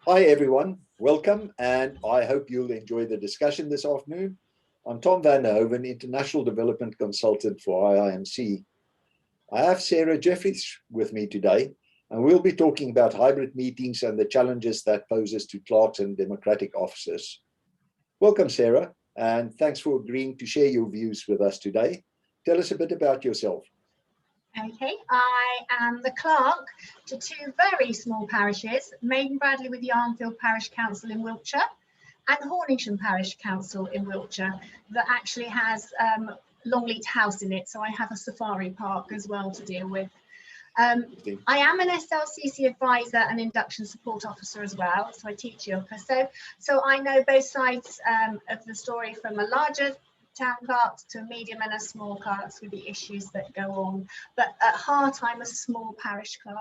Hi everyone, welcome, and I hope you'll enjoy the discussion this afternoon. I'm Tom van der Hoven, International Development Consultant for IIMC. I have Sarah Jeffries with me today, and we'll be talking about hybrid meetings and the challenges that poses to clerks and democratic officers. Welcome, Sarah, and thanks for agreeing to share your views with us today. Tell us a bit about yourself. Okay, I am the clerk to two very small parishes, Maiden Bradley with the Armfield Parish Council in Wiltshire and Horningsham Parish Council in Wiltshire that actually has Longleat House in it, so I have a safari park as well to deal with. I am an SLCC advisor and induction support officer as well, so I teach yoga. So I know both sides of the story, from a larger town clerks to a medium and a small clerks with the issues that go on. But at heart, I'm a small parish clerk.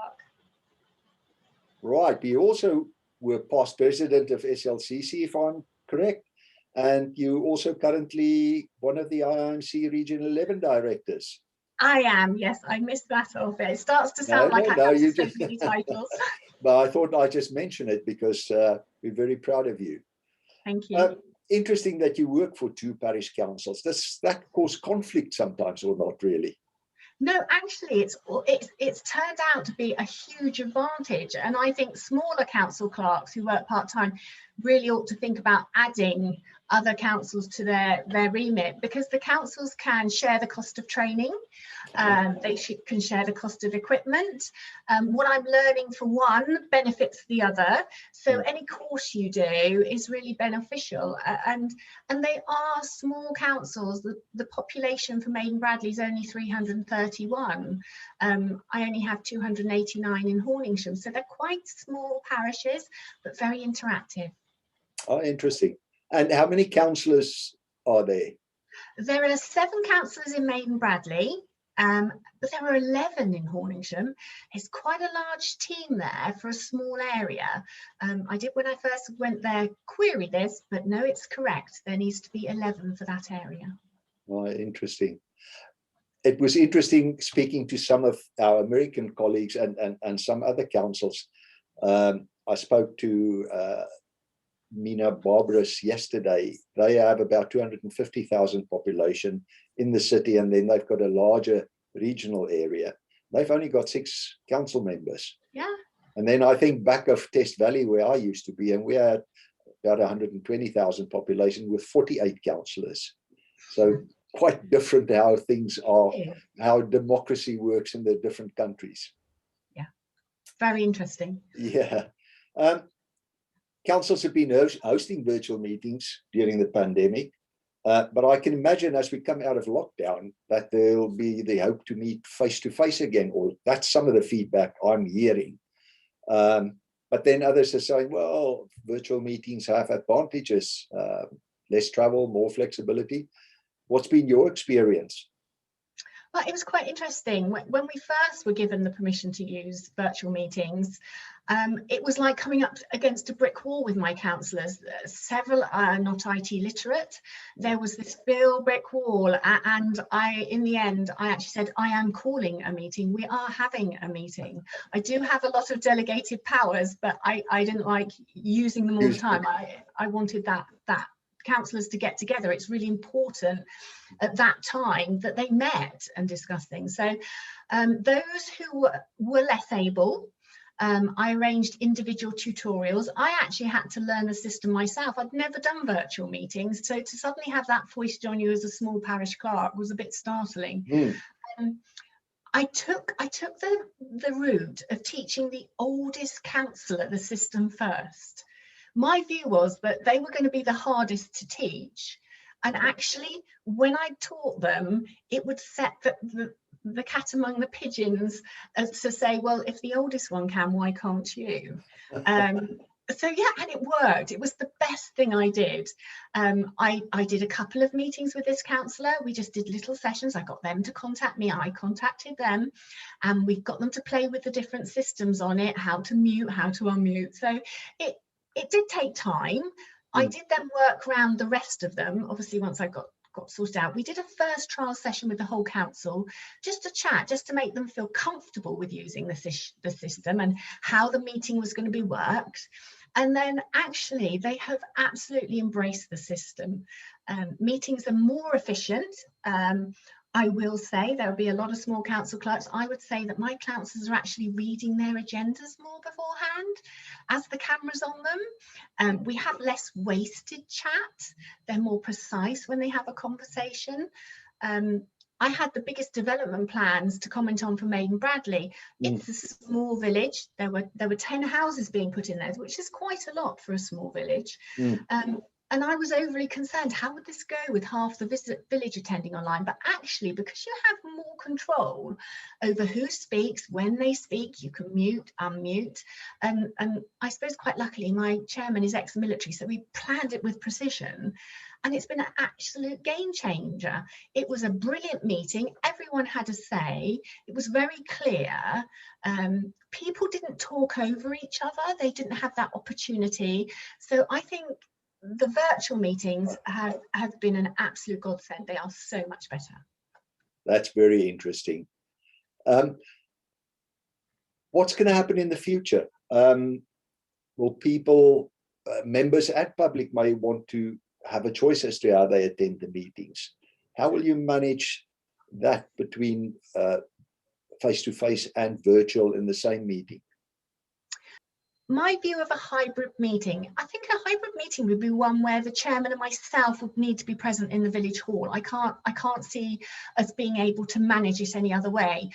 Right. You also were past president of SLCC, if I'm correct. And you also currently one of the IIMC Region 11 directors. I am, yes. I missed that off. It starts to sound like I have so many titles. But I thought I'd just mention it because we're very proud of you. Thank you. Interesting that you work for two parish councils. Does that cause conflict sometimes or not really? No, actually, it's turned out to be a huge advantage. And I think smaller council clerks who work part-time really ought to think about adding other councils to their remit, because the councils can share the cost of training, they can share the cost of equipment. What I'm learning for one benefits the other, so any course you do is really beneficial. And they are small councils. The population for Maiden Bradley is only 331. I only have 289 in Horningsham, so they're quite small parishes but very interactive. Oh, interesting. And how many councillors are there? There are 7 councillors in Maiden Bradley, but there are 11 in Horningsham. It's quite a large team there for a small area. I did, when I first went there, query this, but no, it's correct. There needs to be 11 for that area. Oh, interesting. It was interesting speaking to some of our American colleagues and some other councils. I spoke to Mina Barbaras yesterday. They have about 250,000 population in the city, and then they've got a larger regional area. They've only got 6 council members. Yeah. And then I think back of Test Valley, where I used to be, and we had about 120,000 population with 48 councillors. So quite different how things are, how democracy works in the different countries. Yeah, very interesting. Yeah. Councils have been hosting virtual meetings during the pandemic, but I can imagine as we come out of lockdown that there'll be the hope to meet face-to-face again, or that's some of the feedback I'm hearing. But then others are saying, well, virtual meetings have advantages, less travel, more flexibility. What's been your experience? Well, it was quite interesting. When we first were given the permission to use virtual meetings, it was like coming up against a brick wall with my councillors. Several are not IT literate. There was this real brick wall, and in the end, I actually said, I am calling a meeting. We are having a meeting. I do have a lot of delegated powers, but I didn't like using them all the time. I wanted that councillors to get together. It's really important at that time that they met and discussed things. So those who were less able, I arranged individual tutorials. I actually had to learn the system myself. I'd never done virtual meetings, so to suddenly have that foisted on you as a small parish clerk was a bit startling. I took the route of teaching the oldest councillor the system first. My view was that they were going to be the hardest to teach, and actually when I taught them, it would set the cat among the pigeons as to say, well, if the oldest one can, why can't you? So yeah, and it worked. It was the best thing I did. I did a couple of meetings with this councillor. We just did little sessions. I got them to contact me, I contacted them, and we got them to play with the different systems on it, how to mute, how to unmute. So it did take time. I did then work around the rest of them. Obviously, once I got sorted out, we did a first trial session with the whole council, just to chat, just to make them feel comfortable with using the system and how the meeting was going to be worked. And then actually they have absolutely embraced the system. Meetings are more efficient. I will say there'll be a lot of small council clerks. I would say that my councillors are actually reading their agendas more beforehand as the camera's on them. We have less wasted chat. They're more precise when they have a conversation. I had the biggest development plans to comment on for Maiden Bradley. It's a small village. There were 10 houses being put in there, which is quite a lot for a small village. And I was overly concerned, how would this go with half the village attending online? But actually, because you have more control over who speaks, when they speak, you can mute, unmute. And I suppose quite luckily, my chairman is ex-military, so we planned it with precision. And it's been an absolute game changer. It was a brilliant meeting. Everyone had a say. It was very clear. People didn't talk over each other. They didn't have that opportunity. So I think the virtual meetings have been an absolute godsend. They are so much better. That's very interesting. What's going to happen in the future? Will people, members and public may want to have a choice as to how they attend the meetings. How will you manage that between face-to-face and virtual in the same meeting? My view of a hybrid meeting, I think a hybrid meeting would be one where the chairman and myself would need to be present in the village hall. I can't see us being able to manage it any other way.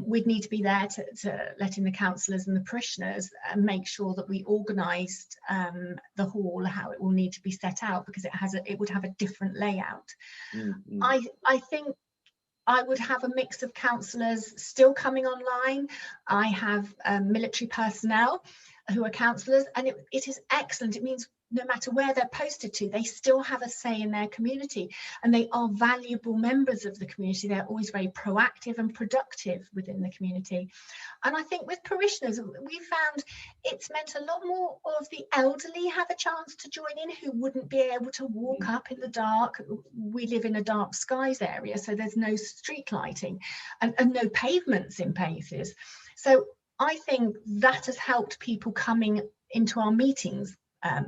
We'd need to be there to let in the councillors and the parishioners and make sure that we organised the hall, how it will need to be set out, because it would have a different layout. I think I would have a mix of councillors still coming online. I have military personnel who are councillors, and it is excellent. It means no matter where they're posted to, they still have a say in their community, and they are valuable members of the community. They're always very proactive and productive within the community. And I think with parishioners, we found it's meant a lot more of the elderly have a chance to join in who wouldn't be able to walk up in the dark. We live in a dark skies area, so there's no street lighting and no pavements in places. So I think that has helped people coming into our meetings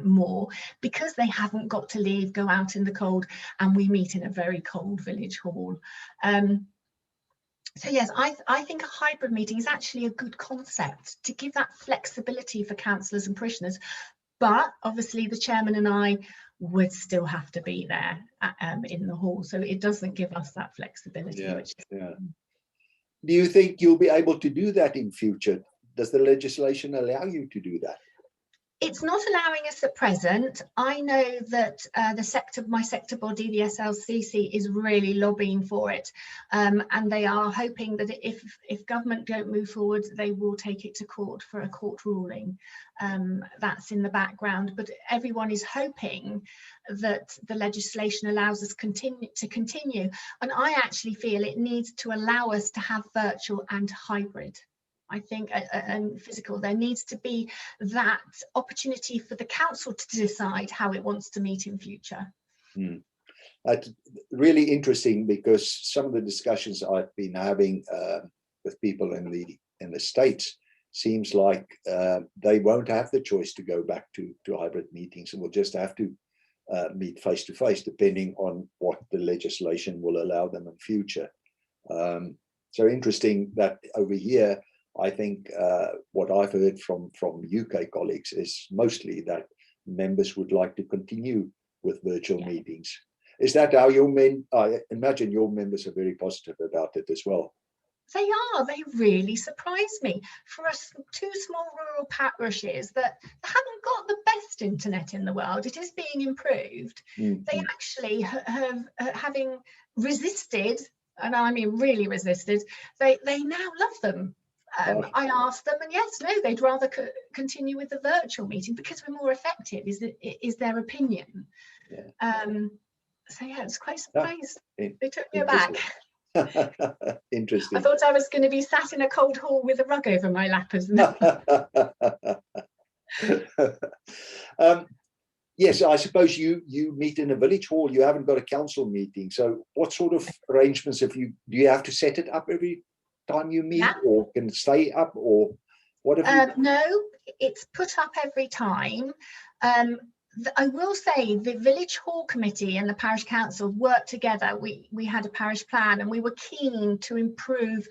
more, because they haven't got to leave, go out in the cold, and we meet in a very cold village hall. So yes, I think a hybrid meeting is actually a good concept to give that flexibility for councillors and parishioners, but obviously the chairman and I would still have to be there in the hall, so it doesn't give us that flexibility. Do you think you'll be able to do that in future? Does the legislation allow you to do that? It's not allowing us at present. I know that my sector body, the SLCC, is really lobbying for it, and they are hoping that if government don't move forward, they will take it to court for a court ruling. That's in the background, but everyone is hoping that the legislation allows us to continue. And I actually feel it needs to allow us to have virtual and hybrid. I think, and physical. There needs to be that opportunity for the council to decide how it wants to meet in future. That's really interesting, because some of the discussions I've been having with people in the States seems like they won't have the choice to go back to hybrid meetings, and will just have to meet face to face, depending on what the legislation will allow them in future. So interesting that over here, I think what I've heard from UK colleagues is mostly that members would like to continue with virtual meetings. Is that how I imagine your members are very positive about it as well? They really surprised me. For us, two small rural parishes that haven't got the best internet in the world, it is being improved. They actually have, having resisted, and I mean really resisted, they now love them. I asked them, and yes, no, they'd rather continue with the virtual meeting because we're more effective, is their opinion. So yeah, I was quite surprised. They took me aback. Interesting. I thought I was going to be sat in a cold hall with a rug over my lap. Yes, I suppose you meet in a village hall. You haven't got a council meeting. So what sort of arrangements do you have to set it up every time you meet, or can stay up, or What have you? No, it's put up every time. I will say the village hall committee and the parish council worked together. We had a parish plan, and we were keen to improve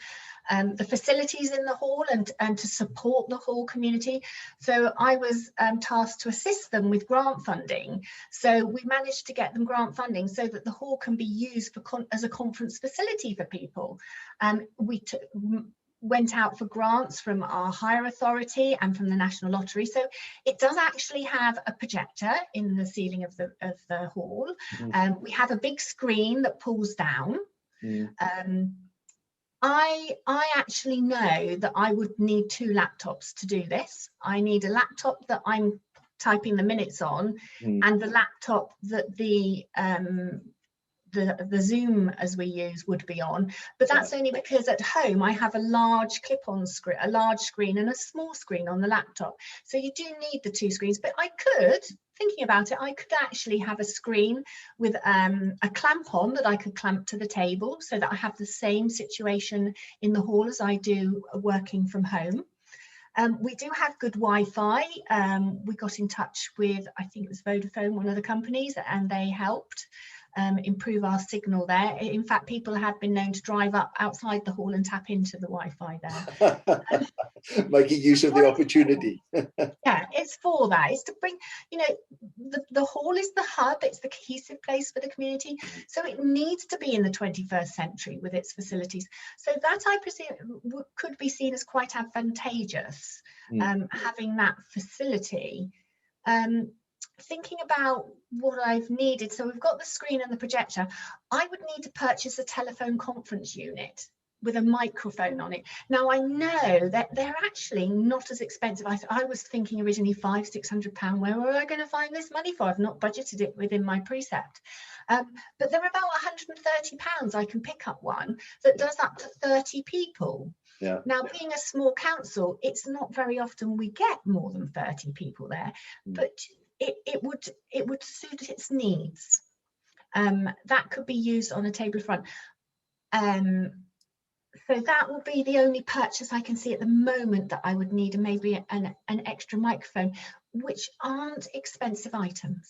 the facilities in the hall and to support the hall community. So I was tasked to assist them with grant funding. So we managed to get them grant funding so that the hall can be used for as a conference facility for people. We went out for grants from our higher authority and from the National Lottery. So it does actually have a projector in the ceiling of the hall. We have a big screen that pulls down. I actually know that I would need 2 laptops to do this. I need a laptop that I'm typing the minutes on, and the laptop that the Zoom as we use would be on, but that's only because at home I have a large clip-on screen, a large screen and a small screen on the laptop. So you do need the 2 screens, but I could, thinking about it, I could actually have a screen with a clamp on that I could clamp to the table so that I have the same situation in the hall as I do working from home. We do have good Wi-Fi. We got in touch with, I think it was Vodafone, one of the companies, and they helped improve our signal there. In fact, people have been known to drive up outside the hall and tap into the Wi-Fi there. Making use of the opportunity. Yeah, it's for that. It's to bring, you know, the hall is the hub, it's the cohesive place for the community. So it needs to be in the 21st century with its facilities. So that, I presume, could be seen as quite advantageous, having that facility. Thinking about what I've needed, so we've got the screen and the projector. I would need to purchase a telephone conference unit with a microphone on it. Now I know that they're actually not as expensive. I was thinking originally £500–600. Where were I going to find this money for? I've not budgeted it within my precept. But they're about £130. I can pick up one that does up to 30 people. Yeah. Now, being a small council, it's not very often we get more than 30 people there, but it would suit its needs. That could be used on a table front. So that will be the only purchase I can see at the moment that I would need, and maybe an extra microphone, which aren't expensive items.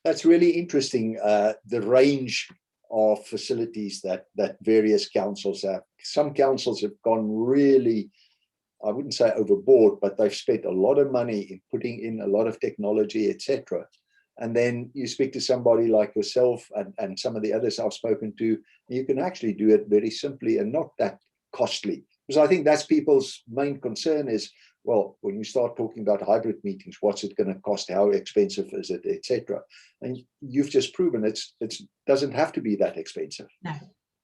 That's really interesting, the range of facilities that various councils have. Some councils have gone really, I wouldn't say overboard, but they've spent a lot of money in putting in a lot of technology, etc. And then you speak to somebody like yourself and some of the others I've spoken to, you can actually do it very simply and not that costly. Because I think that's people's main concern is, well, when you start talking about hybrid meetings, what's it going to cost? How expensive is it, etc. And you've just proven it doesn't have to be that expensive.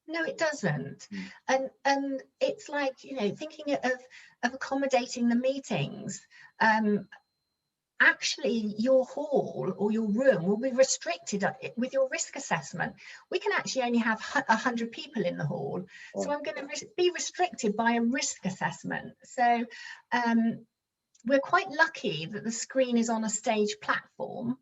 No, it doesn't. And it's like, you know, thinking of accommodating the meetings. Actually, your hall or your room will be restricted with your risk assessment. We can actually only have 100 people in the hall. Oh. So I'm going to be restricted by a risk assessment. So we're quite lucky that the screen is on a stage platform.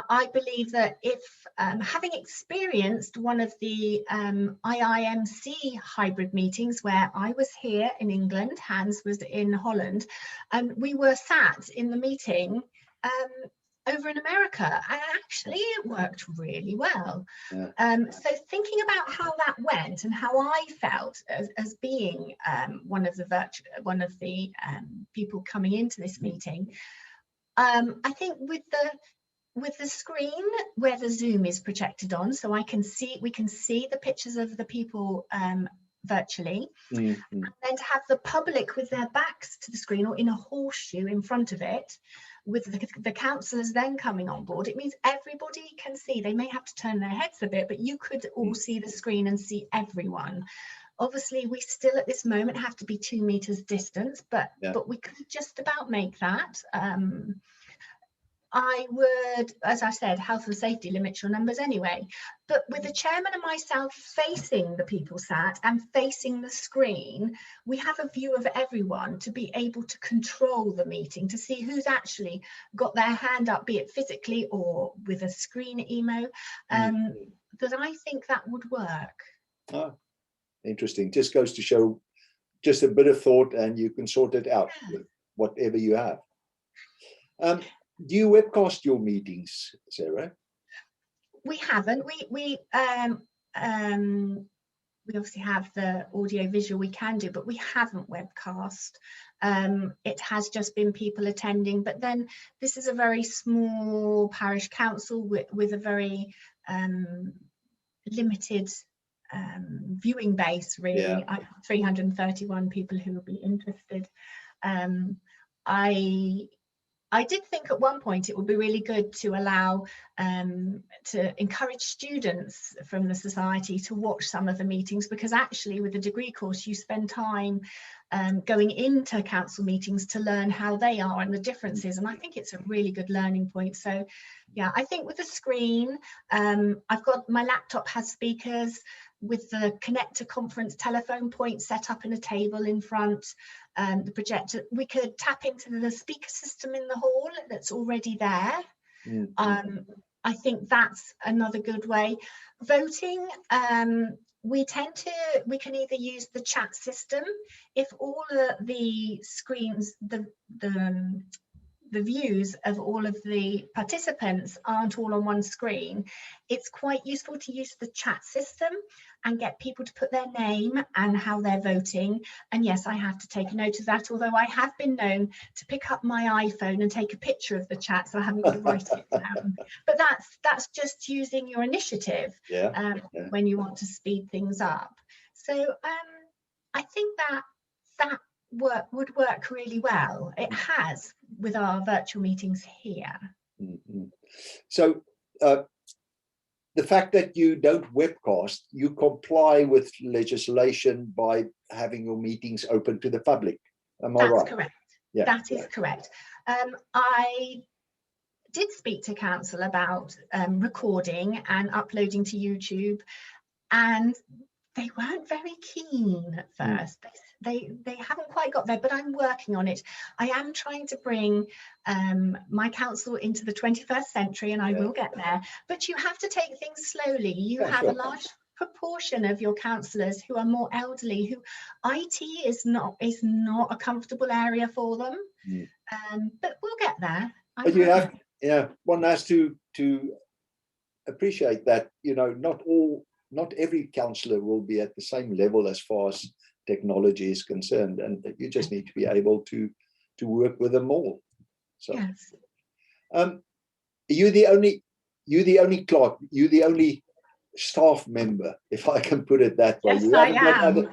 I believe that if, having experienced one of the IIMC hybrid meetings where I was here in England, Hans was in Holland, and we were sat in the meeting over in America, and actually it worked really well. Yeah. So thinking about how that went and how I felt as being one of the people coming into this meeting, I think with the screen where the Zoom is projected on, so we can see the pictures of the people virtually, and then to have the public with their backs to the screen or in a horseshoe in front of it, with the councillors then coming on board, it means everybody can see. They may have to turn their heads a bit, but you could all see the screen and see everyone. Obviously, we still at this moment have to be 2 meters distance, but we could just about make that. I would, as I said, health and safety limits your numbers anyway. But with the chairman and myself facing the people sat and facing the screen, we have a view of everyone to be able to control the meeting, to see who's actually got their hand up, be it physically or with a screen emo. That I think that would work. Oh, interesting. Just goes to show just a bit of thought and you can sort it out with whatever you have. Do you webcast your meetings, Sarah? We haven't. We obviously have the audio visual we can do, but we haven't webcast. It has just been people attending, but then this is a very small parish council with a very limited viewing base, really. I have 331 people who will be interested. I did think at one point it would be really good to allow, to encourage students from the society to watch some of the meetings, because actually with the degree course you spend time going into council meetings to learn how they are and the differences, and I think it's a really good learning point. So yeah, I think with the screen, I've got, my laptop has speakers with the connector conference telephone point set up in a table in front. The projector, we could tap into the speaker system in the hall that's already there. I think that's another good way. Voting, we can either use the chat system if all the screens, the views of all of the participants aren't all on one screen. It's quite useful to use the chat system and get people to put their name and how they're voting. And yes, I have to take a note of that, although I have been known to pick up my iPhone and take a picture of the chat, so I haven't got to write it down. But that's just using your initiative when you want to speed things up. So I think that would work really well. It has with our virtual meetings here. So the fact that you don't webcast, you comply with legislation by having your meetings open to the public. Am I right? That's correct. Yeah, that is correct. I did speak to council about recording and uploading to YouTube, and they weren't very keen at first. They haven't quite got there, but I'm working on it. I am trying to bring my council into the 21st century, and I will get there. But you have to take things slowly. You have a large proportion of your councillors who are more elderly, who IT is not a comfortable area for them. But we'll get there. But you have, one has to appreciate that, you know, not every councillor will be at the same level as far as technology is concerned, and you just need to be able to work with them all. So yes. you're the only clerk, you're the only staff member, if I can put it that way. Yes, I am.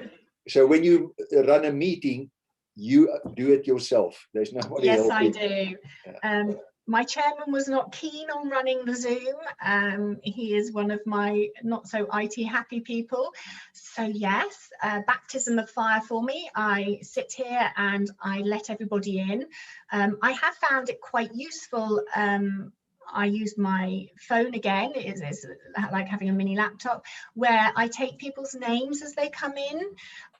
So when you run a meeting, you do it yourself. There's nobody else. Yes, I do. Yeah. My chairman was not keen on running the Zoom. He is one of my not so IT happy people. So yes, baptism of fire for me. I sit here and I let everybody in. I have found it quite useful. I use my phone again. It's like having a mini laptop where I take people's names as they come in,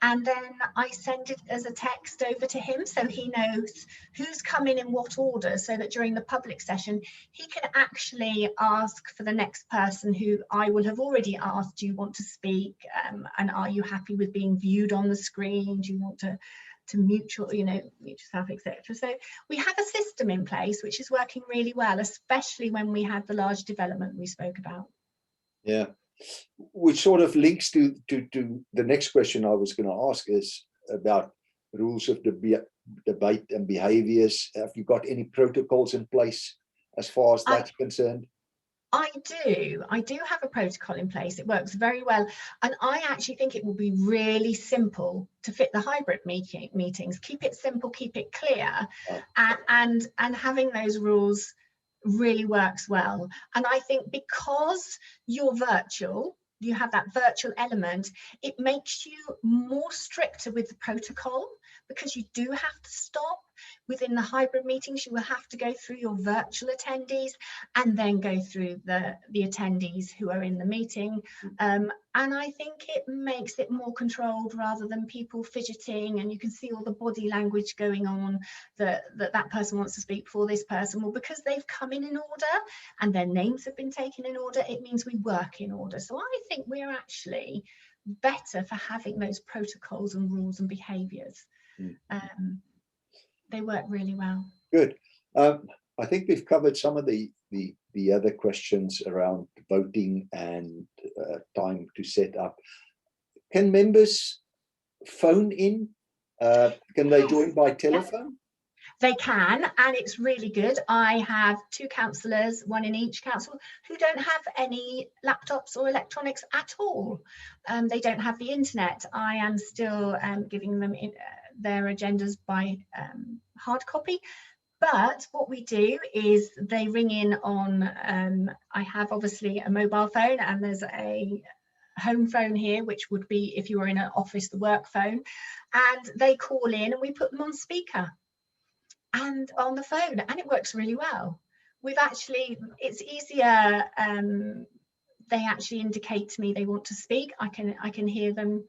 and then I send it as a text over to him so he knows who's coming in what order, so that during the public session he can actually ask for the next person who I will have already asked, do you want to speak, and are you happy with being viewed on the screen, do you want to mute yourself, etc. So we have a system in place which is working really well, especially when we had the large development we spoke about. Yeah, which sort of links to the next question I was going to ask, is about rules of debate and behaviors. Have you got any protocols in place as far as that's concerned? I do have a protocol in place. It works very well, and I actually think it will be really simple to fit the hybrid meetings. Keep it simple, keep it clear, and having those rules really works well. And I think because you're virtual, you have that virtual element, it makes you more stricter with the protocol, because you do have to stop. Within the hybrid meetings, you will have to go through your virtual attendees and then go through the attendees who are in the meeting. And I think it makes it more controlled rather than people fidgeting, and you can see all the body language going on, that person wants to speak before this person. Well, because they've come in order and their names have been taken in order, it means we work in order. So I think we're actually better for having those protocols and rules and behaviours. They work really well. Good. I think we've covered some of the other questions around voting and time to set up. Can members phone in? Can they join by telephone? They can, and it's really good. I have 2 councillors, 1 in each council, who don't have any laptops or electronics at all. They don't have the internet. I am still giving them their agendas by hard copy. But what we do is they ring in on, I have obviously a mobile phone, and there's a home phone here, which would be, if you were in an office, the work phone, and they call in and we put them on speaker and on the phone, and it works really well. We've actually, it's easier, they actually indicate to me they want to speak. I can hear them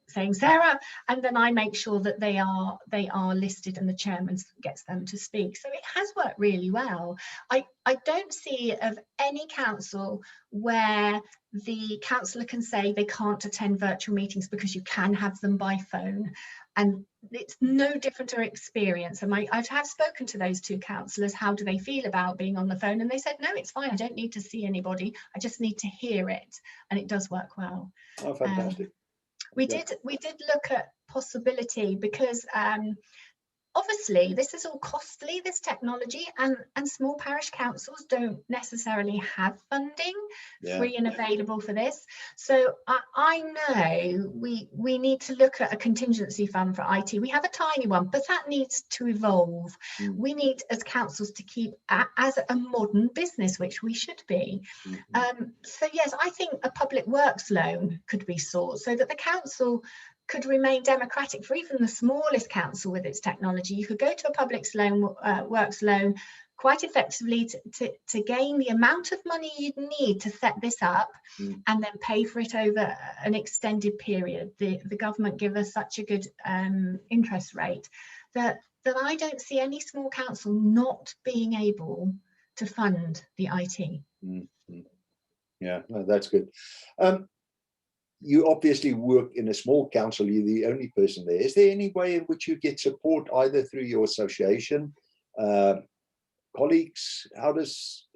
saying Sarah, and then I make sure that they are listed and the chairman gets them to speak. So it has worked really well. I don't see of any council where the councillor can say they can't attend virtual meetings, because you can have them by phone, and it's no different to experience. And I have spoken to those 2 councillors, how do they feel about being on the phone, and they said, no, it's fine, I don't need to see anybody, I just need to hear it, and it does work well. Oh, fantastic. We did look at possibility, because obviously this is all costly, this technology, and small parish councils don't necessarily have funding free and available for this. So I know we need to look at a contingency fund for IT. We have a tiny one, but that needs to evolve. We need, as councils, to keep as a modern business, which we should be. So yes, I think a public works loan could be sought, so that the council could remain democratic. For even the smallest council with its technology, you could go to a public works loan quite effectively to gain the amount of money you'd need to set this up, and then pay for it over an extended period. The government give us such a good interest rate that I don't see any small council not being able to fund the IT. Yeah, no, that's good. You obviously work in a small council, you're the only person there. Is there any way in which you get support, either through your association, colleagues? How does,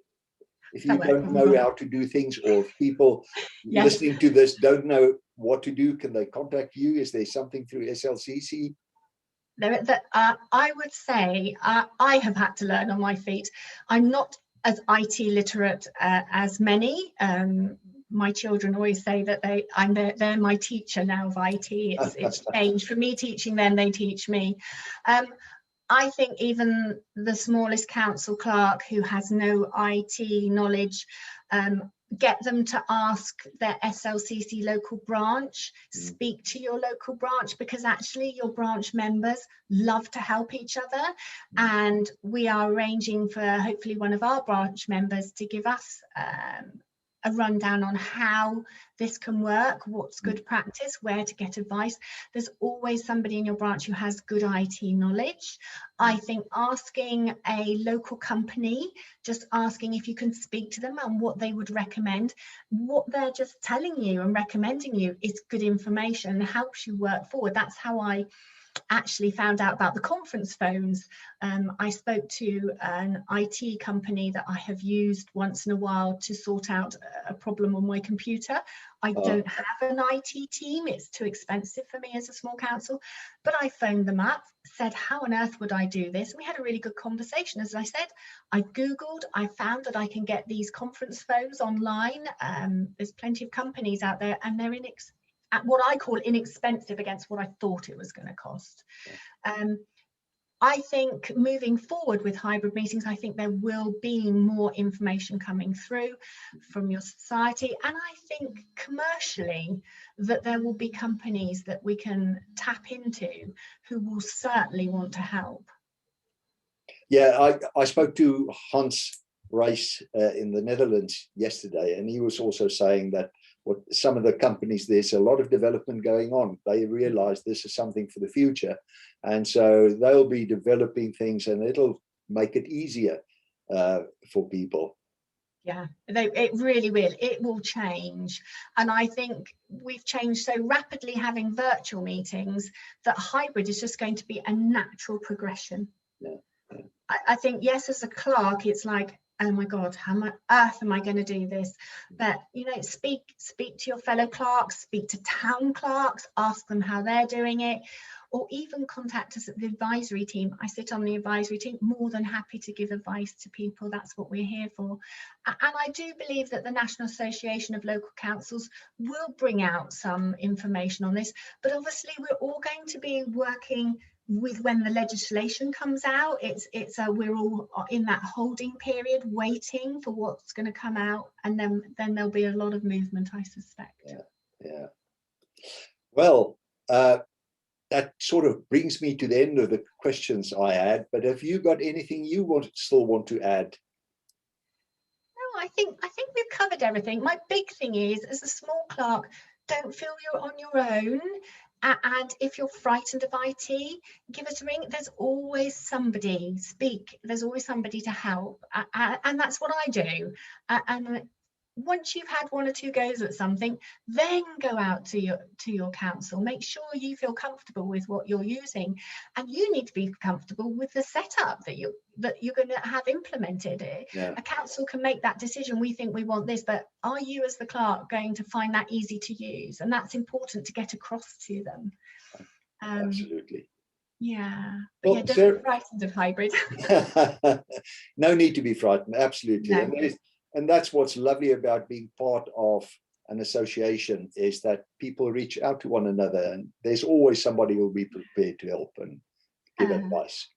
if you don't know how to do things, or if people listening to this don't know what to do, can they contact you? Is there something through SLCC? I would say I have had to learn on my feet. I'm not as IT literate as many. My children always say that they're my teacher now of IT. It's changed. For me teaching them, they teach me. I think even the smallest council clerk who has no IT knowledge, get them to ask their SLCC local branch, speak to your local branch, because actually your branch members love to help each other. And we are arranging for hopefully one of our branch members to give us a rundown on how this can work, what's good practice, where to get advice. There's always somebody in your branch who has good IT knowledge. I think asking a local company, just asking if you can speak to them and what they would recommend, what they're just telling you and recommending you is good information and helps you work forward. That's how I actually found out about the conference phones. I spoke to an IT company that I have used once in a while to sort out a problem on my computer. I don't have an IT team, it's too expensive for me as a small council, but I phoned them up, said how on earth would I do this? And we had a really good conversation. As I said, I googled, I found that I can get these conference phones online. There's plenty of companies out there, and they're at what I call inexpensive against what I thought it was going to cost. I think moving forward with hybrid meetings, I think there will be more information coming through from your society, and I think commercially that there will be companies that we can tap into who will certainly want to help. Yeah, I spoke to Hans Reis in the Netherlands yesterday, and he was also saying that some of the companies, there's a lot of development going on. They realize this is something for the future, and so they'll be developing things, and it'll make it easier for people. Yeah, it really will. It will change. And I think we've changed so rapidly having virtual meetings that hybrid is just going to be a natural progression. Yeah. Yeah. I think, yes, as a clerk, it's like, oh my God, how on earth am I going to do this? But, you know, speak to your fellow clerks, speak to town clerks, ask them how they're doing it, or even contact us at the advisory team. I sit on the advisory team, more than happy to give advice to people. That's what we're here for. And I do believe that the National Association of Local Councils will bring out some information on this, but obviously we're all going to be working with when the legislation comes out. We're all in that holding period, waiting for what's going to come out, and then there'll be a lot of movement, I suspect. Yeah. Well, that sort of brings me to the end of the questions I had. But have you got anything you still want to add? No, I think we've covered everything. My big thing is, as a small clerk, don't feel you're on your own. And if you're frightened of IT, give us a ring. There's always somebody. Speak. There's always somebody to help. And that's what I do. And once you've had one or two goes at something, then go out to your council. Make sure you feel comfortable with what you're using, and you need to be comfortable with the setup that you're going to have implemented. Yeah. A council can make that decision. We think we want this, but are you as the clerk going to find that easy to use? And that's important to get across to them. Absolutely. Yeah. But Well, yeah, don't be frightened of hybrid. No need to be frightened. Absolutely. No. And that's what's lovely about being part of an association, is that people reach out to one another, and there's always somebody who will be prepared to help and give advice.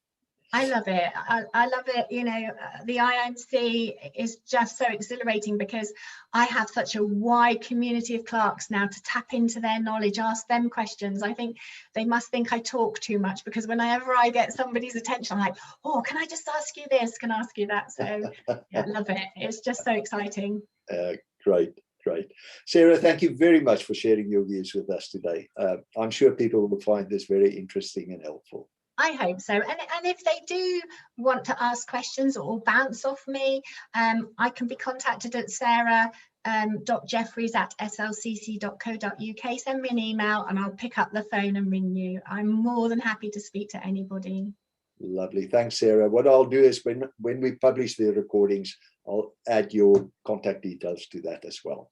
I love it. I love it. You know, the IMC is just so exhilarating because I have such a wide community of clerks now to tap into their knowledge, ask them questions. I think they must think I talk too much, because whenever I get somebody's attention, I'm like, oh, can I just ask you this? Can I ask you that? So yeah, I love it. It's just so exciting. Great. Sarah, thank you very much for sharing your views with us today. I'm sure people will find this very interesting and helpful. I hope so. And if they do want to ask questions or bounce off me, I can be contacted at sarah.jeffries@slcc.co.uk. Send me an email and I'll pick up the phone and ring you. I'm more than happy to speak to anybody. Lovely. Thanks, Sarah. What I'll do is when we publish the recordings, I'll add your contact details to that as well.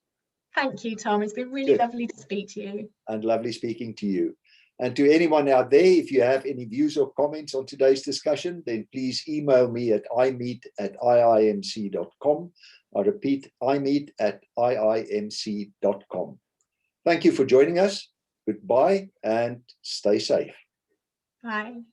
Thank you, Tom. It's been really lovely to speak to you. And lovely speaking to you. And to anyone out there, if you have any views or comments on today's discussion, then please email me at imeet@iimc.com. I repeat, imeet@iimc.com. Thank you for joining us. Goodbye and stay safe. Bye.